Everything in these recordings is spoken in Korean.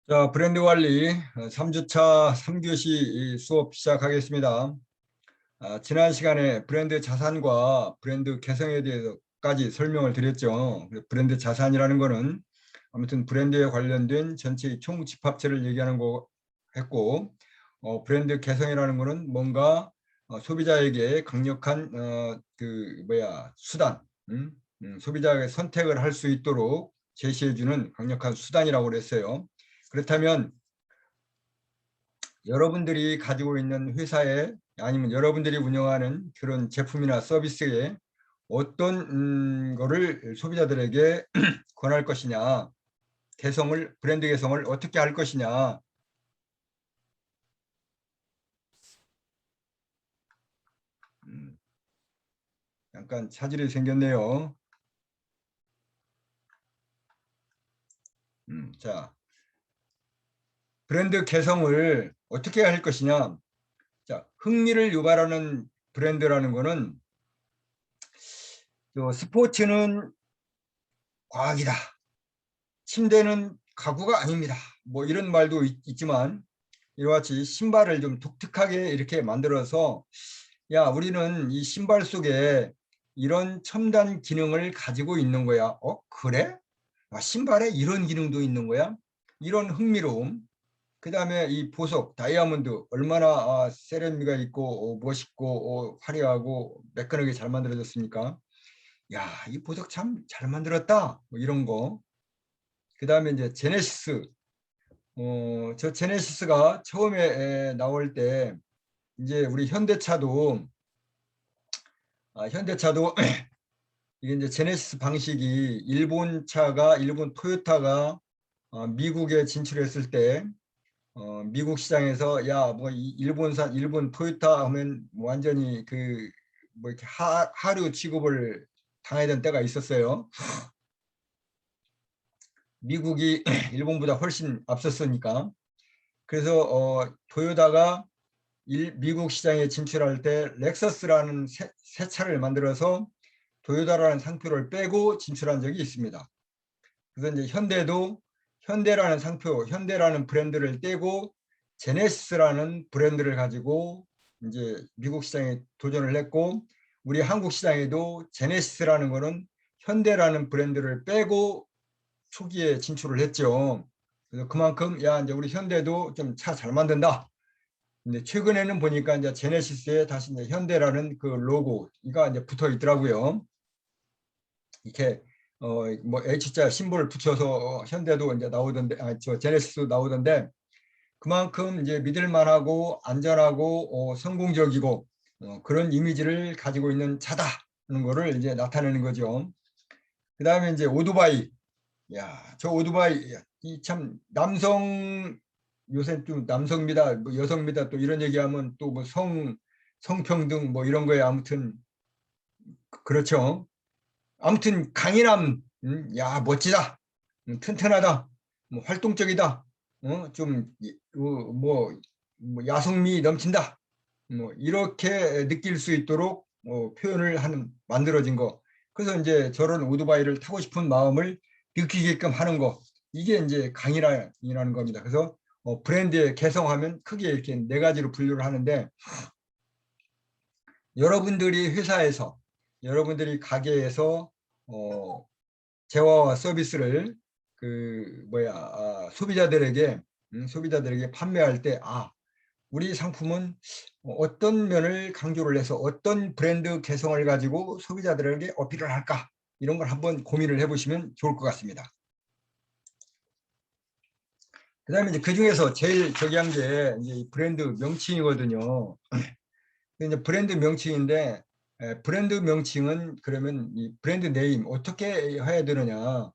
자, 브랜드 관리 3주차 3교시 수업 시작하겠습니다. 지난 시간에 브랜드 자산과 브랜드 개성에 대해서까지 설명을 드렸죠. 브랜드 자산이라는 거는 아무튼 브랜드에 관련된 전체의 총 집합체를 얘기하는 거 했고, 브랜드 개성이라는 거는 뭔가 소비자에게 강력한 수단, 소비자에게 선택을 할 수 있도록 제시해주는 강력한 수단이라고 그랬어요. 그렇다면 여러분들이 가지고 있는 회사에 아니면 여러분들이 운영하는 그런 제품이나 서비스에 어떤 거를 소비자들에게 권할 것이냐, 브랜드 개성을 어떻게 할 것이냐. 약간 차질이 생겼네요. 자, 브랜드 개성을 어떻게 할 것이냐. 자, 흥미를 유발하는 브랜드라는 거는 스포츠는 과학이다. 침대는 가구가 아닙니다. 뭐 이런 말도 있지만 이와 같이 신발을 좀 독특하게 이렇게 만들어서 야, 우리는 이 신발 속에 이런 첨단 기능을 가지고 있는 거야. 그래? 신발에 이런 기능도 있는 거야? 이런 흥미로움. 그다음에 이 보석, 다이아몬드 얼마나 세련미가 있고 멋있고 화려하고 매끈하게 잘 만들어졌습니까? 야, 이 보석 참 잘 만들었다. 뭐 이런 거. 그다음에 이제 제네시스. 저 제네시스가 처음에 나올 때 이제 우리 현대차도 이게 이제 제네시스 방식이 일본 토요타가 미국에 진출했을 때 미국 시장에서 야 뭐 일본 토요타 하면 뭐 완전히 뭐 이렇게 하류 취급을 당하던 때가 있었어요. 미국이 일본보다 훨씬 앞섰으니까. 그래서 토요타가 미국 시장에 진출할 때 렉서스라는 새 차를 만들어서 토요타라는 상표를 빼고 진출한 적이 있습니다. 그래서 이제 현대라는 브랜드를 떼고 제네시스라는 브랜드를 가지고 이제 미국 시장에 도전을 했고, 우리 한국 시장에도 제네시스라는 거는 현대라는 브랜드를 빼고 초기에 진출을 했죠. 그래서 그만큼 야 이제 우리 현대도 좀 차 잘 만든다. 근데 최근에는 보니까 이제 제네시스에 다시 이제 현대라는 그 로고가 이제 붙어 있더라고요. 이렇게 뭐 H자 심볼을 붙여서 현대도 이제 나오던데, 저 제네시스도 나오던데, 그만큼 이제 믿을만하고 안전하고 성공적이고 그런 이미지를 가지고 있는 차다는 거를 이제 나타내는 거죠. 그다음에 이제 오토바이. 야, 저 오토바이 이 참 요새 좀 남성미다, 뭐 여성미다 또 이런 얘기하면 또 뭐 성평등 뭐 이런 거에 아무튼 그렇죠. 아무튼 강인함, 야 멋지다, 튼튼하다, 뭐 활동적이다, 좀 뭐 야성미 넘친다, 뭐 이렇게 느낄 수 있도록 표현을 하는 만들어진 거. 그래서 이제 저런 오토바이를 타고 싶은 마음을 느끼게끔 하는 거. 이게 이제 강인이라는 겁니다. 그래서 브랜드의 개성하면 크게 이렇게 네 가지로 분류를 하는데, 여러분들이 회사에서, 여러분들이 가게에서 재화와 서비스를 소비자들에게 판매할 때, 우리 상품은 어떤 면을 강조를 해서 어떤 브랜드 개성을 가지고 소비자들에게 어필을 할까, 이런 걸 한번 고민을 해보시면 좋을 것 같습니다. 그다음에 이제 그 중에서 제일 저기한 게 이제 브랜드 명칭이거든요. 이제 브랜드 명칭인데, 브랜드 명칭은 그러면 이 브랜드 네임 어떻게 해야 되느냐.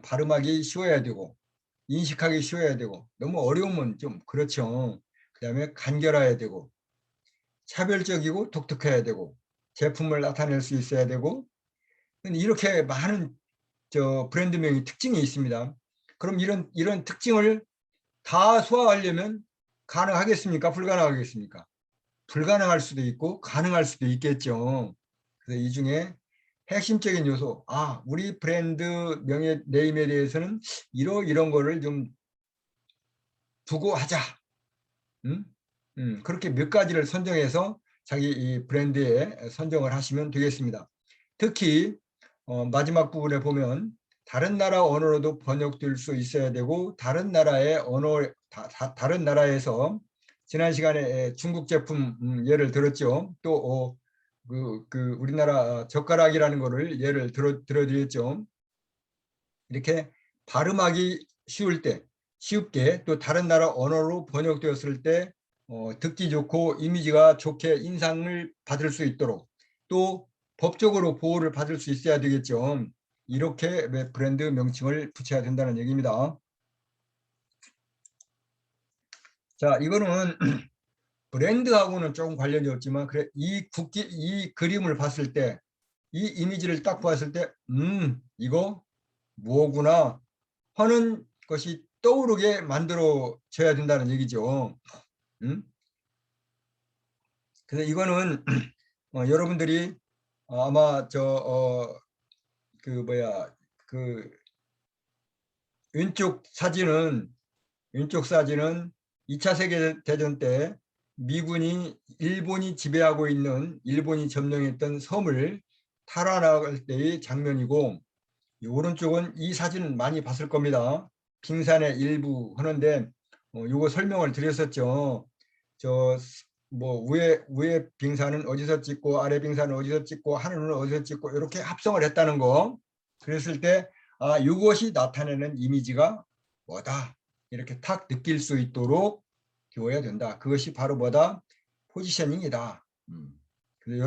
발음하기 쉬워야 되고 인식하기 쉬워야 되고, 너무 어려우면 좀 그렇죠. 그다음에 간결해야 되고 차별적이고 독특해야 되고 제품을 나타낼 수 있어야 되고, 이렇게 많은 저 브랜드명의 특징이 있습니다. 그럼 이런 특징을 다 소화하려면 가능하겠습니까? 불가능하겠습니까? 불가능할 수도 있고 가능할 수도 있겠죠. 그래서 이 중에 핵심적인 요소, 우리 브랜드 명예 네임에 대해서는 이런 거를 좀 두고 하자. 그렇게 몇 가지를 선정해서 자기 이 브랜드에 선정을 하시면 되겠습니다. 특히 마지막 부분에 보면 다른 나라 언어로도 번역될 수 있어야 되고 다른 나라의 언어 다른 나라에서 지난 시간에 중국 제품 예를 들었죠. 또 우리나라 젓가락이라는 거를 예를 들어드렸죠. 이렇게 발음하기 쉬울 때 쉽게 또 다른 나라 언어로 번역되었을 때 듣기 좋고 이미지가 좋게 인상을 받을 수 있도록 또 법적으로 보호를 받을 수 있어야 되겠죠. 이렇게 브랜드 명칭을 붙여야 된다는 얘기입니다. 자, 이거는 브랜드하고는 조금 관련이 없지만 그래 이 그림을 봤을 때 이 이미지를 딱 봤을 때 이거 뭐구나 하는 것이 떠오르게 만들어져야 된다는 얘기죠. 그래서 이거는 여러분들이 아마 그 왼쪽 사진은 2차 세계대전 때 미군이 일본이 지배하고 있는 일본이 점령했던 섬을 탈환할 때의 장면이고 이 오른쪽은 이 사진은 많이 봤을 겁니다. 빙산의 일부 하는데 요거 설명을 드렸었죠. 저 뭐 위에 빙산은 어디서 찍고 아래 빙산은 어디서 찍고 하늘은 어디서 찍고 이렇게 합성을 했다는 거. 그랬을 때 이것이 나타내는 이미지가 뭐다 이렇게 탁 느낄 수 있도록 키워야 된다. 그것이 바로 뭐다? 포지셔닝이다. 그래서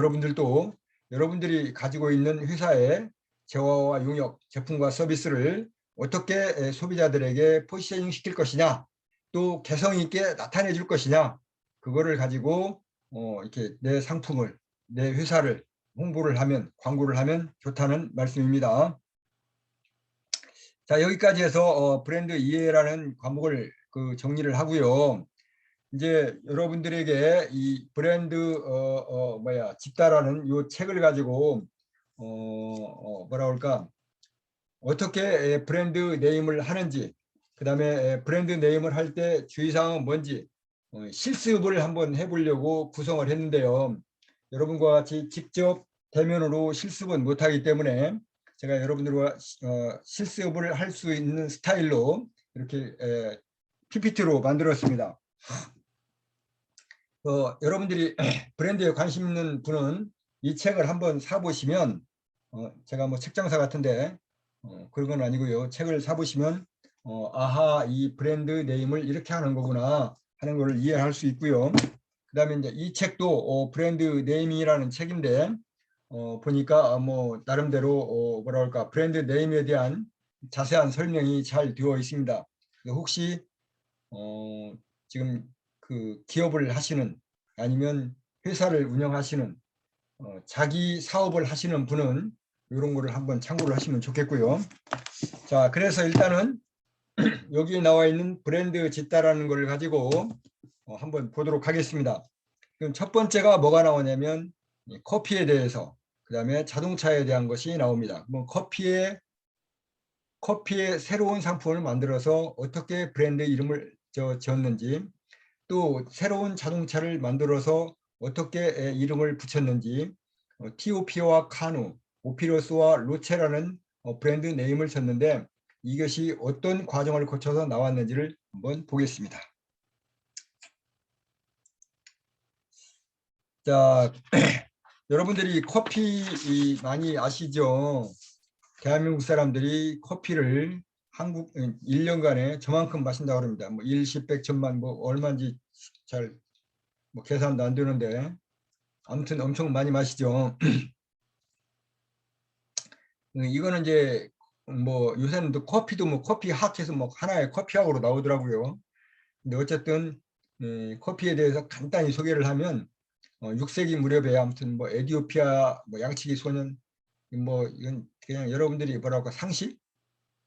여러분들이 가지고 있는 회사의 재화와 용역, 제품과 서비스를 어떻게 소비자들에게 포지셔닝 시킬 것이냐, 또 개성 있게 나타내 줄 것이냐, 그거를 가지고 이렇게 내 상품을, 내 회사를 홍보를 하면, 광고를 하면 좋다는 말씀입니다. 자, 여기까지 해서 브랜드 이해라는 과목을 정리를 하고요. 이제 여러분들에게 이 브랜드 집다라는 이 책을 가지고 뭐라 그럴까 어떻게 브랜드 네임을 하는지 그 다음에 브랜드 네임을 할 때 주의사항은 뭔지 실습을 한번 해보려고 구성을 했는데요. 여러분과 같이 직접 대면으로 실습은 못하기 때문에 제가 여러분들과 실습을 할 수 있는 스타일로 이렇게 PPT로 만들었습니다. 여러분들이 브랜드에 관심 있는 분은 이 책을 한번 사보시면 제가 뭐 책장사 같은데 그런 건 아니고요. 책을 사보시면 아하 이 브랜드 네임을 이렇게 하는 거구나 하는 걸 이해할 수 있고요. 그 다음에 이제 이 책도 브랜드 네임이라는 책인데 보니까 뭐 나름대로 뭐라 할까 브랜드 네임에 대한 자세한 설명이 잘 되어 있습니다. 혹시 지금 그 기업을 하시는 아니면 회사를 운영하시는 자기 사업을 하시는 분은 이런 거를 한번 참고를 하시면 좋겠고요. 자, 그래서 일단은 여기 나와 있는 브랜드 짓다라는 걸 가지고 한번 보도록 하겠습니다. 그럼 첫 번째가 뭐가 나오냐면 커피에 대해서 그 다음에 자동차에 대한 것이 나옵니다. 뭐 커피의 새로운 상품을 만들어서 어떻게 브랜드 이름을 지었는지 또 새로운 자동차를 만들어서 어떻게 이름을 붙였는지 TOP와 카누, 오피로스와 로체라는 브랜드 네임을 쳤는데 이것이 어떤 과정을 거쳐서 나왔는지를 한번 보겠습니다. 자, 여러분들이 커피 많이 아시죠? 대한민국 사람들이 커피를 한국 1년간에 저만큼 마신다고 합니다. 뭐 일십, 백, 천만 뭐 얼마인지 잘 뭐 계산도 안 되는데 아무튼 엄청 많이 마시죠. 이거는 이제 뭐 요새는 또 커피도 뭐 커피 학해서 뭐 하나의 커피학으로 나오더라고요. 근데 어쨌든 커피에 대해서 간단히 소개를 하면 6세기 무렵에 아무튼 뭐 에티오피아 뭐 양치기 소년 뭐 이건 그냥 여러분들이 뭐랄까 상식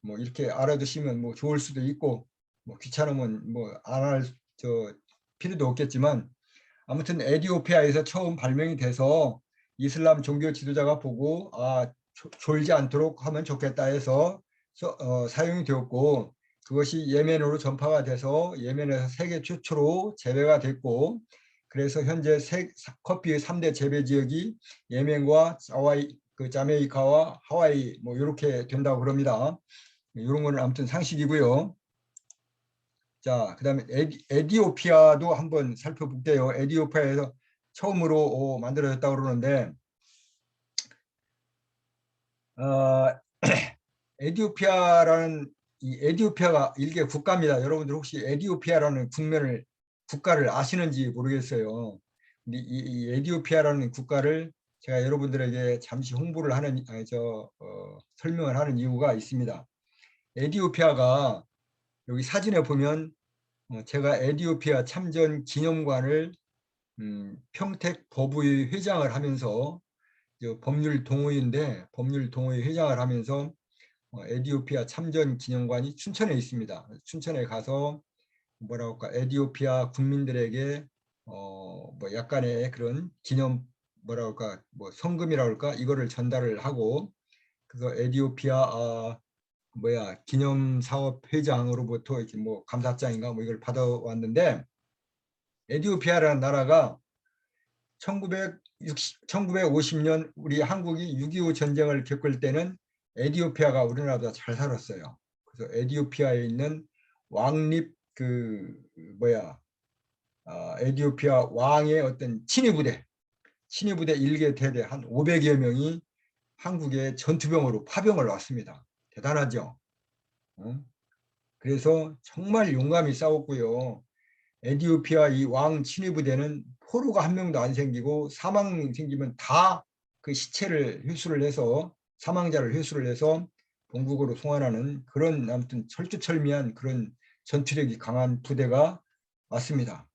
뭐 이렇게 알아두시면 뭐 좋을 수도 있고 뭐 귀찮으면 뭐 안 할 필요도 없겠지만 아무튼 에티오피아에서 처음 발명이 돼서 이슬람 종교 지도자가 보고 졸지 않도록 하면 좋겠다 해서 사용이 되었고 그것이 예멘으로 전파가 돼서 예멘에서 세계 최초로 재배가 됐고, 그래서 현재 커피의 3대 재배 지역이 예멘과 자메이카와 하와이 뭐 이렇게 된다고 그럽니다. 이런 거는 아무튼 상식이고요. 자, 그다음에 에디오피아도 한번 살펴볼게요. 에디오피아에서 처음으로 만들어졌다고 그러는데, 에디오피아라는 이 에디오피아가 일개 국가입니다. 여러분들 혹시 에디오피아라는 국가를 아시는지 모르겠어요. 근데 이 에디오피아라는 국가를 제가 여러분들에게 잠시 홍보를 하는 설명을 하는 이유가 있습니다. 에디오피아가 여기 사진에 보면 제가 에디오피아 참전 기념관을 평택 법의 회장을 하면서 법률 동호회 회장을 하면서 에디오피아 참전 기념관이 춘천에 있습니다. 춘천에 가서 뭐라고 할까, 에디오피아 국민들에게 뭐 약간의 그런 기념 뭐라고 할까, 뭐 성금이라고 할까, 이거를 전달을 하고, 그래서 에디오피아 기념 사업 회장으로부터 이렇게 뭐 감사장인가 뭐 이걸 받아왔는데, 에디오피아라는 나라가 1950년 우리 한국이 6.25 전쟁을 겪을 때는 에디오피아가 우리나라보다 잘 살았어요. 그래서 에디오피아에 있는 왕립 에디오피아 왕의 어떤 친위부대 일개 대대 한 500여 명이 한국에 전투병으로 파병을 왔습니다. 대단하죠. 그래서 정말 용감히 싸웠고요. 에디오피아 이 왕 친위부대는 포로가 한 명도 안 생기고 사망 생기면 다 그 시체를 회수를 해서 사망자를 회수를 해서 본국으로 송환하는 그런 아무튼 철두철미한 그런 전투력이 강한 부대가 왔습니다.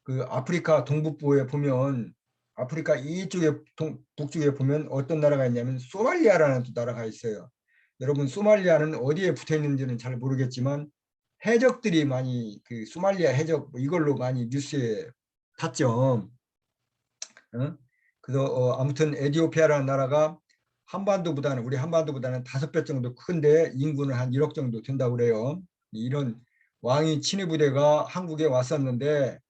그 아프리카 동북부에 보면 아프리카 이쪽에 북쪽에 보면 어떤 나라가 있냐면 소말리아라는 또 나라가 있어요. 여러분 소말리아는 어디에 붙어 있는지는 잘 모르겠지만 해적들이 많이 그 소말리아 해적 뭐 이걸로 많이 뉴스에 탔죠. 그래서 아무튼 에디오피아라는 나라가 우리 한반도보다는 5배 정도 큰데 인구는 한 1억 정도 된다고 그래요. 이런 왕이 친위 부대가 한국에 왔었는데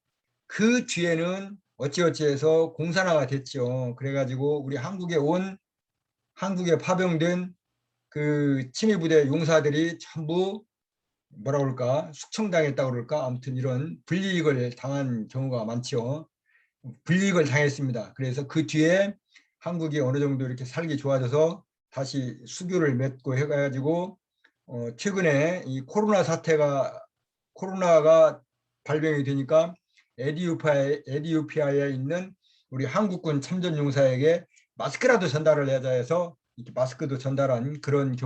그 뒤에는 어찌어찌해서 공산화가 됐죠. 그래가지고 우리 한국에 파병된 그 친위 부대 용사들이 전부 뭐라 그럴까 숙청당했다고 그럴까 아무튼 이런 불이익을 당한 경우가 많죠. 불이익을 당했습니다. 그래서 그 뒤에 한국이 어느 정도 이렇게 살기 좋아져서 다시 수교를 맺고 해가지고 최근에 이 코로나가 발병이 되니까 에디오피아에 있는 우리 한국군 참전용사에게 마스크라도 전달을 하자 해서 이렇게 마스크도 전달한 그런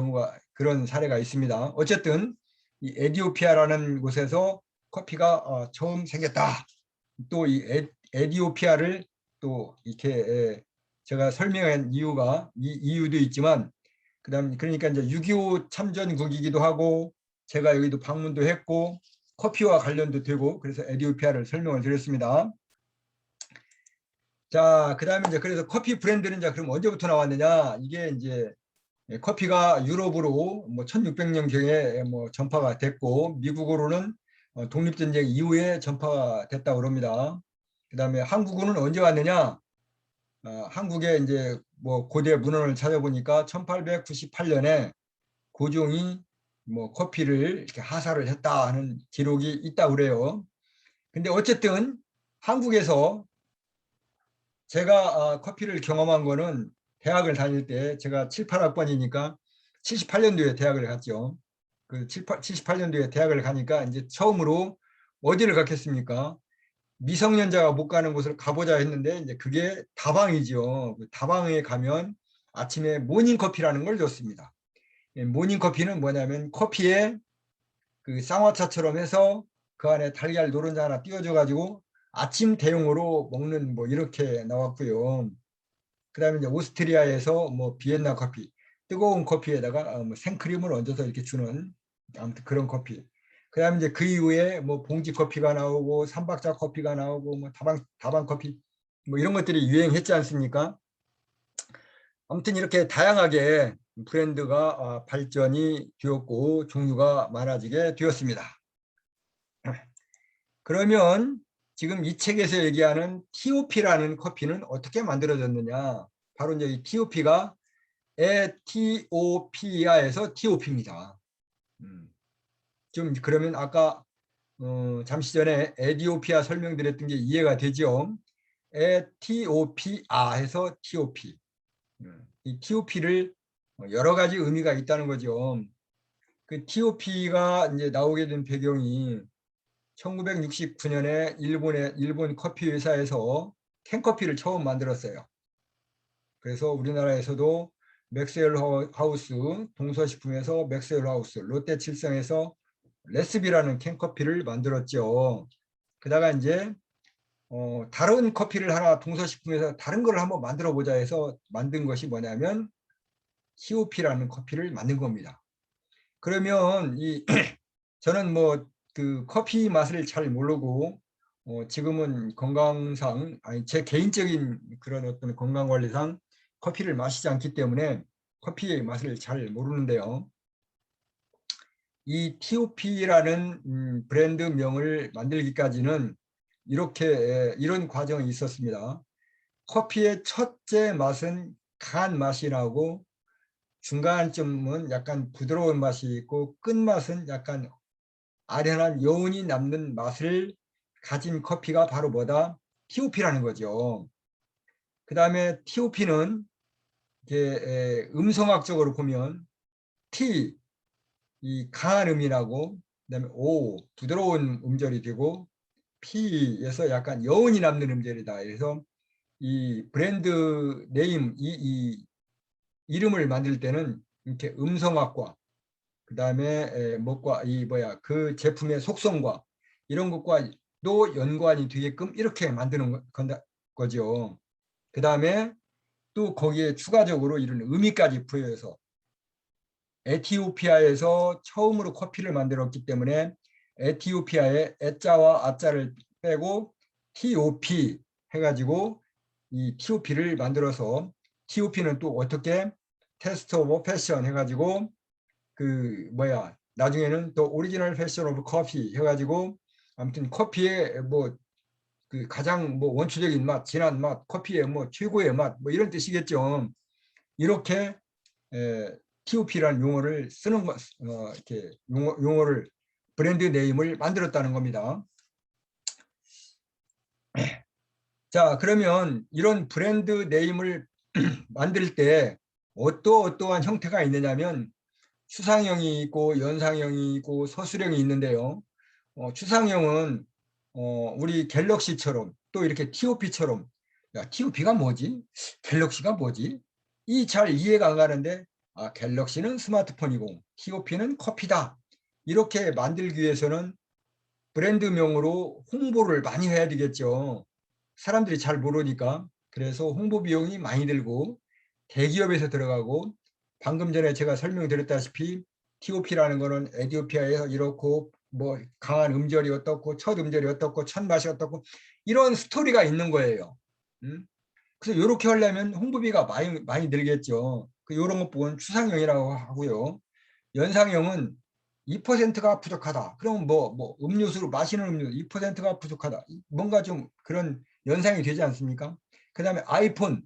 사례가 있습니다. 어쨌든 이 에디오피아라는 곳에서 커피가 처음 생겼다. 또 이 에디오피아를 또 이렇게 제가 설명한 이유도 있지만, 그다음 그러니까 이제 6.25 참전국이기도 하고 제가 여기도 방문도 했고 커피와 관련도 되고 그래서 에디오피아를 설명을 드렸습니다. 자, 그다음에 이제 그래서 커피 브랜드는 이제 그럼 언제부터 나왔느냐? 이게 이제 커피가 유럽으로 뭐 1600년경에 뭐 전파가 됐고 미국으로는 독립전쟁 이후에 전파가 됐다고 합니다. 그다음에 한국은 언제 왔느냐? 한국에 이제 뭐 고대 문헌을 찾아보니까 1898년에 고종이 뭐 커피를 이렇게 하사를 했다 하는 기록이 있다고 그래요. 근데 어쨌든 한국에서 제가 커피를 경험한 거는 대학을 다닐 때 제가 7, 8학번이니까 78년도에 대학을 갔죠. 그 78년도에 대학을 가니까 이제 처음으로 어디를 갔겠습니까? 미성년자가 못 가는 곳을 가보자 했는데 이제 그게 다방이죠. 그 다방에 가면 아침에 모닝커피라는 걸 줬습니다. 모닝커피는 뭐냐면 커피에 그 쌍화차처럼 해서 그 안에 달걀 노른자 하나 띄워줘 가지고 아침 대용으로 먹는 뭐 이렇게 나왔고요. 그다음에 이제 오스트리아에서 뭐 비엔나 커피, 뜨거운 커피에다가 뭐 생크림을 얹어서 이렇게 주는 아무튼 그런 커피. 그다음에 이제 그 이후에 뭐 봉지 커피가 나오고 삼박자 커피가 나오고 뭐 다방 커피 뭐 이런 것들이 유행했지 않습니까? 아무튼 이렇게 다양하게 브랜드가 발전이 되었고 종류가 많아지게 되었습니다. 그러면 지금 이 책에서 얘기하는 TOP라는 커피는 어떻게 만들어졌느냐? 바로 이제 이 TOP가 에티오피아에서 TOP입니다. 좀 그러면 아까 잠시 전에 에티오피아 설명드렸던 게 이해가 되죠? 에티오피아에서 TOP. 이 TOP를 여러 가지 의미가 있다는 거죠. 그 TOP가 이제 나오게 된 배경이 1969년에 일본 커피 회사에서 캔커피를 처음 만들었어요. 그래서 우리나라에서도 맥스웰 하우스, 동서식품에서 맥스웰 하우스, 롯데칠성에서 레스비라는 캔커피를 만들었죠. 그다가 이제 다른 커피를 하나 동서식품에서 다른 걸 한번 만들어 보자 해서 만든 것이 뭐냐면 TOP라는 커피를 만든 겁니다. 그러면 이 저는 뭐 그 커피 맛을 잘 모르고 지금은 건강상 아니 제 개인적인 그런 어떤 건강 관리상 커피를 마시지 않기 때문에 커피의 맛을 잘 모르는데요. 이 TOP라는 브랜드명을 만들기까지는 이런 과정이 있었습니다. 커피의 첫째 맛은 강한 맛이 나고 중간쯤은 약간 부드러운 맛이 있고 끝맛은 약간 아련한 여운이 남는 맛을 가진 커피가 바로 뭐다? TOP라는 거죠. 그 다음에 TOP는 음성학적으로 보면 T, 이 강한 음이 나고 그다음에 O, 부드러운 음절이 되고 P에서 약간 여운이 남는 음절이다. 그래서 이 브랜드 네임, 이 이름을 만들 때는 이렇게 음성학과 그다음에 뭐과 이 뭐야 그 제품의 속성과 이런 것과도 연관이 되게끔 이렇게 만드는 거죠. 그다음에 또 거기에 추가적으로 이런 의미까지 부여해서 에티오피아에서 처음으로 커피를 만들었기 때문에 에티오피아의 에자와 아자를 빼고 TOP 해가지고 이 TOP를 만들어서 TOP는 또 어떻게 테스트 오브 패션 해가지고 그 뭐야 나중에는 또 오리지널 패션 오브 커피 해가지고 아무튼 커피의 뭐 그 가장 뭐 원초적인 맛, 진한 맛, 커피의 뭐 최고의 맛, 뭐 이런 뜻이겠죠. 이렇게 TOP라는 용어를 쓰는 것, 이렇게 용어를 브랜드 네임을 만들었다는 겁니다. 자, 그러면 이런 브랜드 네임을 만들 때 어떠한 형태가 있느냐면 추상형이 있고 연상형이 있고 서술형이 있는데요. 추상형은 우리 갤럭시처럼 또 이렇게 TOP처럼 야, TOP가 뭐지? 갤럭시가 뭐지? 이 잘 이해가 안 가는데 갤럭시는 스마트폰이고 TOP는 커피다. 이렇게 만들기 위해서는 브랜드명으로 홍보를 많이 해야 되겠죠. 사람들이 잘 모르니까. 그래서 홍보 비용이 많이 들고 대기업에서 들어가고 방금 전에 제가 설명드렸다시피 TOP라는 거는 에티오피아에서 이렇고 뭐 강한 음절이 어떻고 첫 음절이 어떻고 첫 맛이 어떻고 이런 스토리가 있는 거예요. 그래서 이렇게 하려면 홍보비가 많이 들겠죠. 이런 것 보면 추상형이라고 하고요. 연상형은 2%가 부족하다. 그럼 뭐 음료수로 마시는 음료 2%가 부족하다. 뭔가 좀 그런 연상이 되지 않습니까? 그다음에 아이폰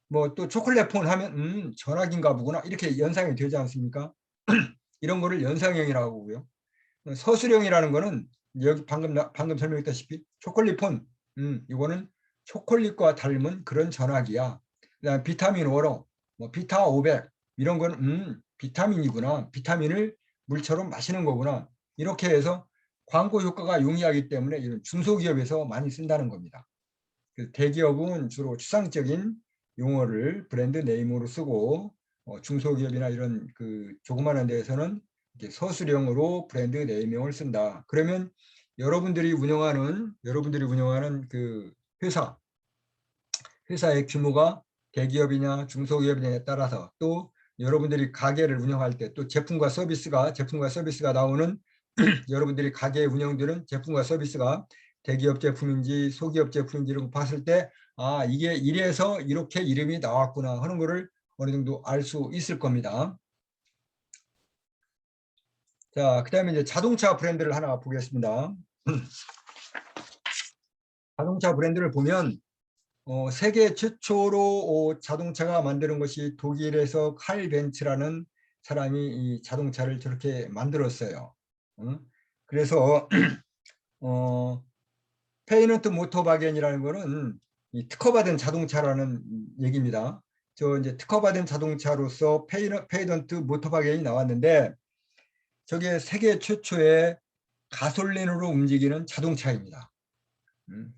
뭐 또 초콜릿 폰 하면 전화기인가 보구나 이렇게 연상이 되지 않습니까? 이런 거를 연상형이라고 하고요. 서술형이라는 거는 여기 방금 설명했다시피 초콜릿 폰 이거는 초콜릿과 닮은 그런 전화기야. 그다음 비타민 워러 뭐 비타 500 이런 거는 비타민이구나. 비타민을 물처럼 마시는 거구나. 이렇게 해서 광고 효과가 용이하기 때문에 이런 중소기업에서 많이 쓴다는 겁니다. 대기업은 주로 추상적인 용어를 브랜드 네임으로 쓰고 중소기업이나 이런 그 조그마한 데에서는 이렇게 서술형으로 브랜드 네이밍을 쓴다. 그러면 여러분들이 운영하는 그 회사의 규모가 대기업이냐 중소기업이냐에 따라서 또 여러분들이 가게를 운영할 때 또 제품과 서비스가 나오는 여러분들이 가게 운영되는 제품과 서비스가 대기업 제품인지 소기업 제품인지 이런 거 봤을 때 이게 이래서 이렇게 이름이 나왔구나 하는 거를 어느 정도 알 수 있을 겁니다. 자, 그다음에 이제 자동차 브랜드를 하나 보겠습니다. 자동차 브랜드를 보면 세계 최초로 자동차가 만드는 것이 독일에서 칼 벤츠라는 사람이 이 자동차를 저렇게 만들었어요. 그래서 페이넌트 모터바겐이라는 거는 이 특허받은 자동차라는 얘기입니다. 저 이제 특허받은 자동차로서 페이넌트 모터바겐이 나왔는데 저게 세계 최초의 가솔린으로 움직이는 자동차입니다.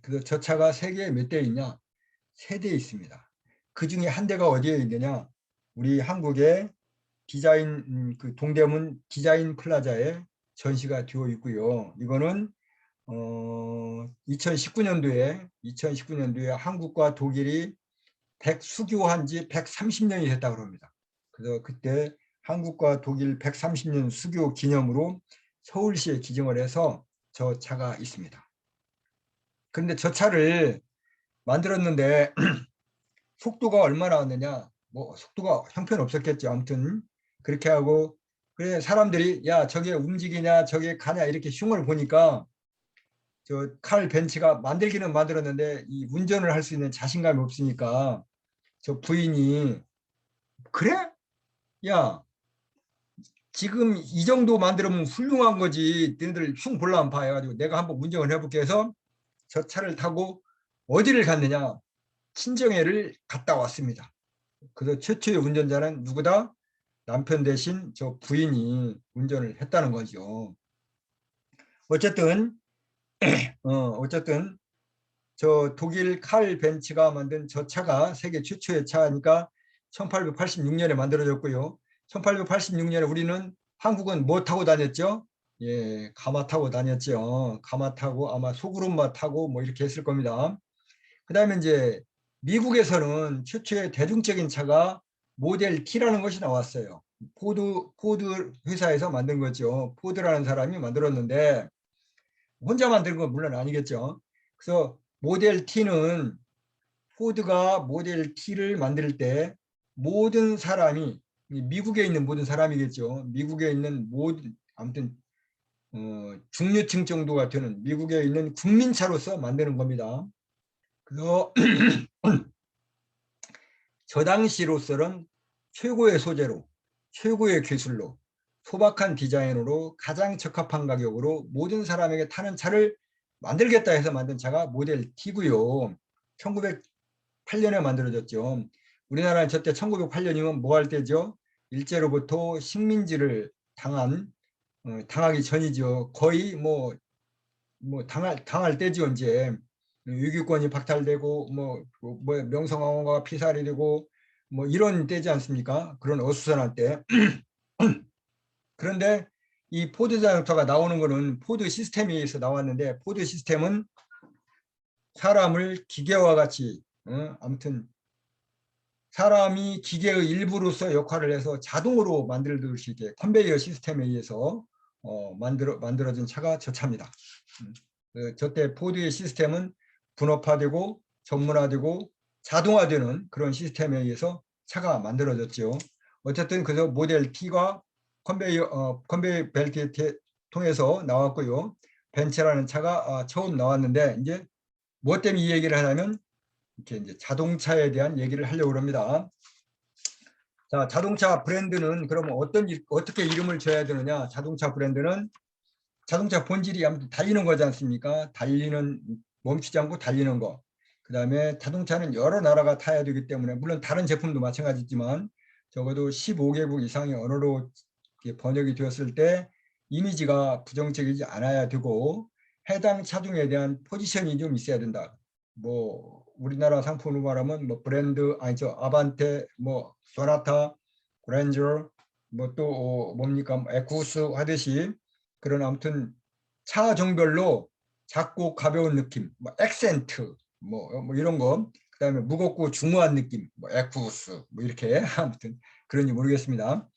그래서 저 차가 세계에 몇 대 있냐? 세 대 있습니다. 그 중에 한 대가 어디에 있느냐? 우리 한국의 디자인 그 동대문 디자인 플라자에 전시가 되어 있고요. 이거는 2019년도에 한국과 독일이 수교한 지 130년이 됐다고 합니다. 그래서 그때 한국과 독일 130년 수교 기념으로 서울시에 기증을 해서 저 차가 있습니다. 그런데 저 차를 만들었는데 속도가 얼마나 왔느냐? 뭐 속도가 형편없었겠죠. 아무튼 그렇게 하고 그래 사람들이 야 저게 움직이냐 저게 가냐 이렇게 흉을 보니까 저 칼 벤츠가 만들기는 만들었는데 이 운전을 할 수 있는 자신감이 없으니까 저 부인이 그래? 야 지금 이 정도 만들면 훌륭한 거지. 너희들 흉 볼라 안 봐 해가지고 내가 한번 운전을 해볼게 해서 저 차를 타고 어디를 갔느냐? 친정에를 갔다 왔습니다. 그래서 최초의 운전자는 누구다? 남편 대신 저 부인이 운전을 했다는 거죠. 어쨌든 어쨌든 저 독일 칼 벤츠가 만든 저 차가 세계 최초의 차니까 1886년에 만들어졌고요. 1886년에 우리는 한국은 뭐 타고 다녔죠? 예, 가마 타고 다녔죠. 가마 타고 아마 소구름마 타고 뭐 이렇게 했을 겁니다. 그다음에 이제 미국에서는 최초의 대중적인 차가 모델 T라는 것이 나왔어요. 포드 회사에서 만든 거죠. 포드라는 사람이 만들었는데 혼자 만든 건 물론 아니겠죠. 그래서 모델 T는 포드가 모델 T를 만들 때 모든 사람이 미국에 있는 모든 사람이겠죠. 미국에 있는 모든 아무튼 중류층 정도가 되는 미국에 있는 국민차로서 만드는 겁니다. 그래서 저 당시로서는 최고의 소재로 최고의 기술로 소박한 디자인으로 가장 적합한 가격으로 모든 사람에게 타는 차를 만들겠다 해서 만든 차가 모델 T고요. 1908년에 만들어졌죠. 우리나라는 저때 1908년이면 뭐 할 때죠? 일제로부터 식민지를 당하기 전이죠. 거의 뭐 당할 때죠. 이제 유기권이 박탈되고 뭐 명성황후가 피살이 되고 뭐 이런 때지 않습니까? 그런 어수선한 때. 그런데 이 포드 자동차가 나오는 거는 포드 시스템에 의해서 나왔는데 포드 시스템은 사람을 기계와 같이 아무튼 사람이 기계의 일부로서 역할을 해서 자동으로 만들 수 있게 컨베이어 시스템에 의해서 만들어진 차가 저 차입니다. 저때 포드의 시스템은 분업화되고 전문화되고 자동화되는 그런 시스템에 의해서 차가 만들어졌죠. 어쨌든 그래서 모델 T가 컨베이어 벨트 통해서 나왔고요. 벤츠라는 차가 처음 나왔는데 이제 뭐 때문에 이 얘기를 하냐면 이렇게 이제 자동차에 대한 얘기를 하려고 합니다. 자, 자동차 브랜드는 그러면 어떻게 이름을 줘야 되느냐? 자동차 브랜드는 자동차 본질이 아무튼 달리는 거지 않습니까? 멈추지 않고 달리는 거. 그다음에 자동차는 여러 나라가 타야 되기 때문에 물론 다른 제품도 마찬가지지만 적어도 15개국 이상의 언어로 번역이 되었을 때 이미지가 부정적이지 않아야 되고 해당 차종에 대한 포지션이 좀 있어야 된다. 뭐 우리나라 상품으로 말하면 뭐 브랜드 아니죠. 아반떼, 뭐 소나타, 그랜저, 뭐 또 뭡니까? 에쿠스 하듯이 그런 아무튼 차 종별로 작고 가벼운 느낌, 뭐 액센트, 뭐 이런 거, 그다음에 무겁고 중후한 느낌, 뭐 에쿠스, 뭐 이렇게 아무튼 그런지 모르겠습니다.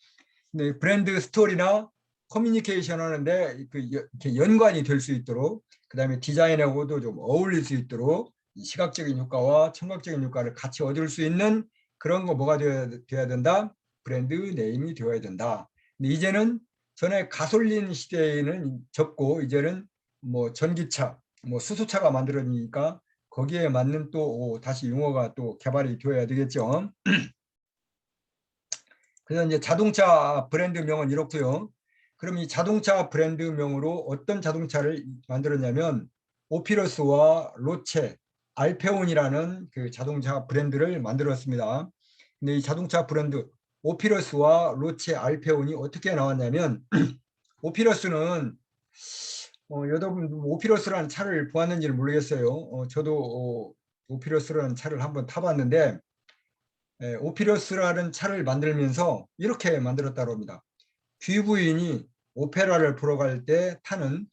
근데 브랜드 스토리나 커뮤니케이션 하는데 이렇게 연관이 될 수 있도록, 그다음에 디자인하고도 좀 어울릴 수 있도록 시각적인 효과와 청각적인 효과를 같이 얻을 수 있는 그런 거 뭐가 되어야 된다? 브랜드 네임이 되어야 된다. 근데 이제는 전에 가솔린 시대에는 접고 이제는 뭐 전기차, 뭐 수소차가 만들어지니까 거기에 맞는 또 다시 용어가 또 개발이 되어야 되겠죠. 그래서 이제 자동차 브랜드명은 이렇고요. 그럼 이 자동차 브랜드명으로 어떤 자동차를 만들었냐면 오피러스와 로체, 알페온이라는 그 자동차 브랜드를 만들었습니다. 근데 이 자동차 브랜드 오피러스와 로체, 알페온이 어떻게 나왔냐면 오피러스는 여러분 오피러스라는 차를 보았는지는 모르겠어요. 저도 오피러스라는 차를 한번 타봤는데 오피러스라는 차를 만들면서 이렇게 만들었다고 합니다. 귀부인이 오페라를 보러 갈 때 타는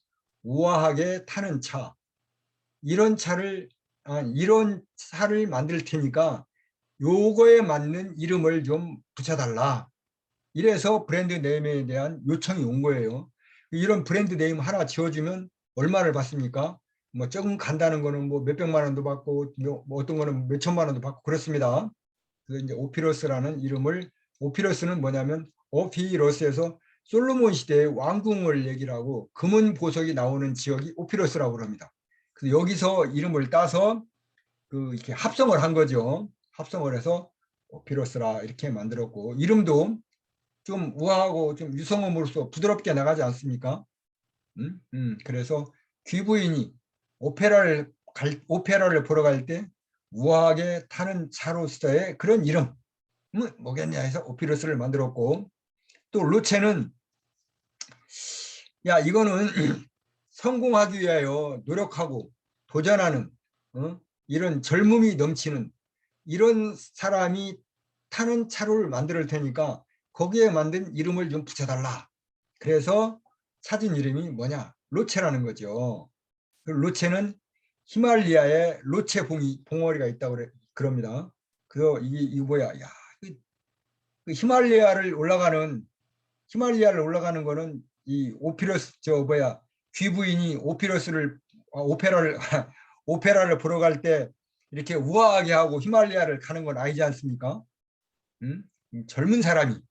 우아하게 타는 차. 이런 차를 만들 테니까 요거에 맞는 이름을 좀 붙여달라. 이래서 브랜드 네임에 대한 요청이 온 거예요. 이런 브랜드 네임 하나 지어주면 얼마를 받습니까? 뭐 조금 간다는 거는 뭐 몇백만 원도 받고 뭐 어떤 거는 몇천만 원도 받고 그렇습니다. 그래서 이제 오피러스라는 이름을 오피러스는 뭐냐면 오피러스에서 솔로몬 시대의 왕궁을 얘기를 하고 금은 보석이 나오는 지역이 오피러스라고 합니다. 그래서 여기서 이름을 따서 그 이렇게 합성을 한 거죠. 합성을 해서 오피러스라 이렇게 만들었고 이름도 좀 우아하고 좀 유성음으로써 부드럽게 나가지 않습니까? 그래서 귀부인이 오페라를 보러 갈 때 우아하게 타는 차로서의 그런 이름 뭐겠냐 해서 오피러스를 만들었고 또 로체는 야 이거는 성공하기 위하여 노력하고 도전하는 이런 젊음이 넘치는 이런 사람이 타는 차를 만들 테니까 거기에 만든 이름을 좀 붙여달라. 그래서 찾은 이름이 뭐냐? 로체라는 거죠. 그 로체는 히말리아에 로체 봉우리가 있다고 그럽니다. 그래서 이게 뭐야? 야, 그 히말리아를 올라가는 거는 이 오피러스 저 뭐야 귀부인이 오페라를 오페라를 보러 갈 때 이렇게 우아하게 하고 히말리아를 가는 건 아니지 않습니까? 응? 젊은 사람이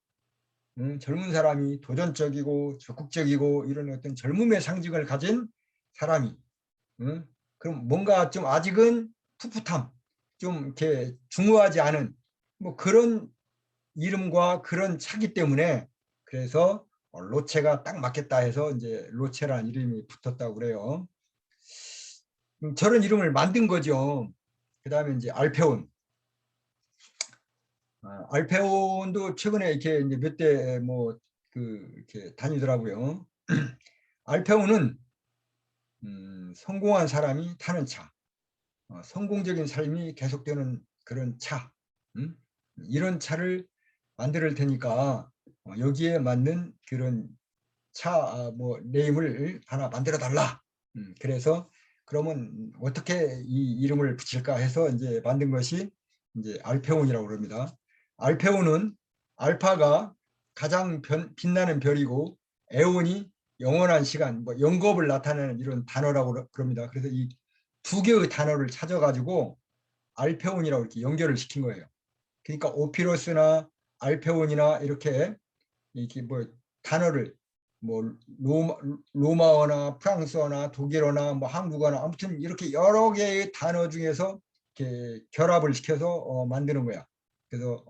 도전적이고 적극적이고 이런 어떤 젊음의 상징을 가진 사람이 응? 그럼 뭔가 좀 아직은 풋풋함 좀 이렇게 중후하지 않은 뭐 그런 이름과 그런 차기 때문에 그래서 로체가 딱 맞겠다 해서 이제 로체라는 이름이 붙었다고 그래요. 저런 이름을 만든 거죠. 그 다음에 이제 알페온. 알페온도 최근에 이렇게 이제 몇 대 뭐 그 이렇게 다니더라고요. 알페온은 성공한 사람이 타는 차, 성공적인 삶이 계속되는 그런 차, 이런 차를 만들 테니까 여기에 맞는 그런 뭐 네임을 하나 만들어 달라. 그래서 그러면 어떻게 이 이름을 붙일까 해서 이제 만든 것이 이제 알페온이라고 그럽니다. 알페온은 알파가 가장 빛나는 별이고 에온이 영원한 시간, 뭐 영겁을 나타내는 이런 단어라고 그럽니다. 그래서 이 두 개의 단어를 찾아가지고 알페온이라고 이렇게 연결을 시킨 거예요. 그러니까 오피러스나 알페온이나 이렇게 뭐 단어를 뭐 로마어나 프랑스어나 독일어나 뭐 한국어나 아무튼 이렇게 여러 개의 단어 중에서 이렇게 결합을 시켜서 만드는 거야. 그래서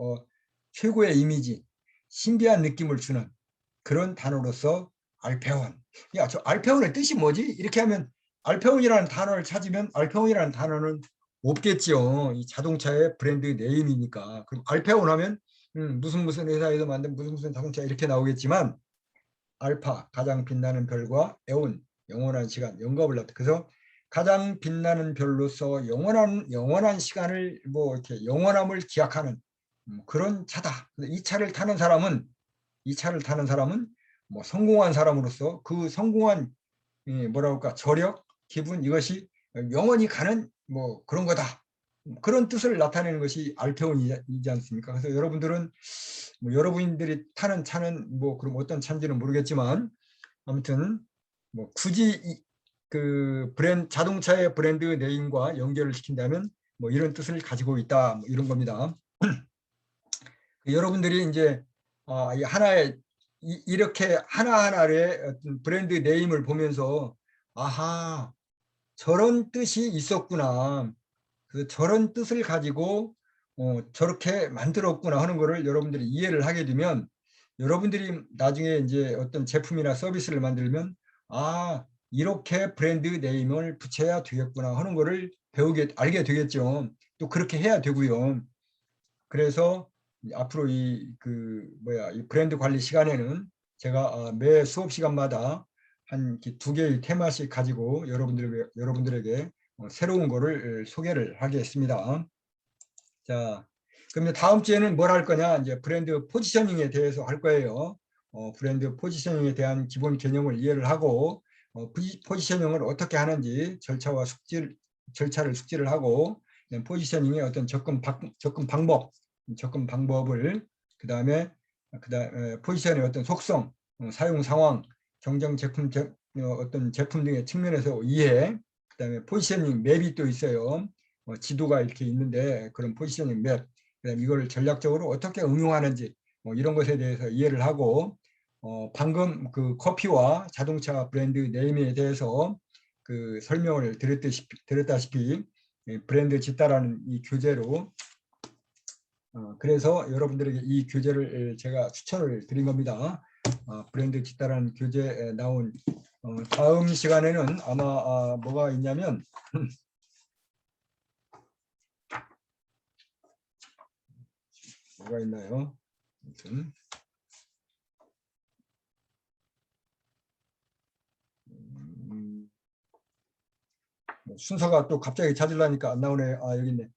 최고의 이미지, 신비한 느낌을 주는 그런 단어로서 알페온. 야, 저 알페온의 뜻이 뭐지? 이렇게 하면 알페온이라는 단어를 찾으면 알페온이라는 단어는 없겠죠. 이 자동차의 브랜드 네임이니까. 그럼 알페온 하면 무슨 회사에서 만든 무슨 자동차 이렇게 나오겠지만 알파 가장 빛나는 별과 에온 영원한 시간 영겁을 나타. 그래서 가장 빛나는 별로서 영원한 시간을 뭐 이렇게 영원함을 기약하는 그런 차다. 이 차를 타는 사람은 뭐 성공한 사람으로서 그 성공한 뭐라 할까 저력, 기분 이것이 영원히 가는 뭐 그런 거다. 그런 뜻을 나타내는 것이 알테온이지 않습니까? 그래서 여러분들은 뭐 여러분들이 타는 차는 뭐 그럼 어떤 차인지는 모르겠지만 아무튼 뭐 굳이 그 자동차의 브랜드 네임과 연결을 시킨다면 뭐 이런 뜻을 가지고 있다 뭐 이런 겁니다. 여러분들이 이제 이 하나의 이렇게 하나하나의 어떤 브랜드 네임을 보면서 아하, 저런 뜻이 있었구나. 저런 뜻을 가지고 저렇게 만들었구나 하는 거를 여러분들이 이해를 하게 되면 여러분들이 나중에 이제 어떤 제품이나 서비스를 만들면 이렇게 브랜드 네임을 붙여야 되겠구나 하는 거를 알게 되겠죠. 또 그렇게 해야 되고요. 그래서 앞으로 이 브랜드 관리 시간에는 제가 매 수업 시간마다 한 두 개의 테마씩 가지고 여러분들에게 새로운 거를 소개를 하겠습니다. 자, 그러면 다음 주에는 뭘 할 거냐? 이제 브랜드 포지셔닝에 대해서 할 거예요. 브랜드 포지셔닝에 대한 기본 개념을 이해를 하고 포지셔닝을 어떻게 하는지 절차를 숙지를 하고 포지셔닝의 어떤 접근 방법을 그다음에 포지션의 어떤 속성, 사용 상황, 경쟁 제품 어떤 제품 등의 측면에서 이해, 그다음에 포지셔닝 맵이 또 있어요. 지도가 이렇게 있는데 그런 포지셔닝 맵, 그다음에 이걸 전략적으로 어떻게 응용하는지 이런 것에 대해서 이해를 하고 방금 그 커피와 자동차 브랜드 네임에 대해서 그 설명을 드렸다시피 브랜드 짓다라는 이 교재로 그래서 여러분들에게 이 교재를 제가 추천을 드린 겁니다. 브랜드 짓다라는 교재에 나온 다음 시간에는 아마 뭐가 있냐면 뭐가 있나요? 아무튼 순서가 또 갑자기 찾으려니까 안 나오네. 여기 있네.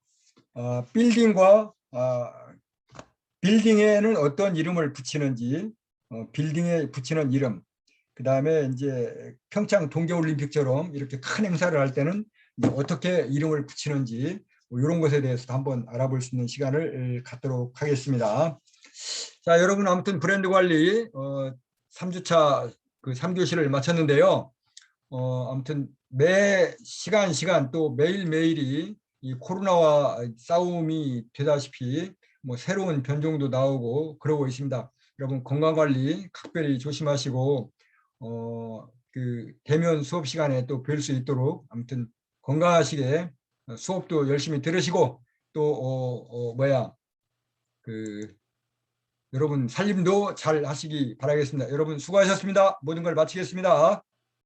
빌딩에는 어떤 이름을 붙이는지, 빌딩에 붙이는 이름, 그 다음에 이제 평창 동계올림픽처럼 이렇게 큰 행사를 할 때는 어떻게 이름을 붙이는지 이런 것에 대해서도 한번 알아볼 수 있는 시간을 갖도록 하겠습니다. 자, 여러분 아무튼 브랜드 관리 3주차 그 3교시를 마쳤는데요. 아무튼 매 시간 또 매일매일이 이 코로나와 싸움이 되다시피 뭐 새로운 변종도 나오고 그러고 있습니다. 여러분 건강관리 각별히 조심하시고 그 대면 수업 시간에 또 뵐 수 있도록 아무튼 건강하시게 수업도 열심히 들으시고 또 그 여러분 살림도 잘 하시기 바라겠습니다. 여러분 수고하셨습니다. 모든 걸 마치겠습니다.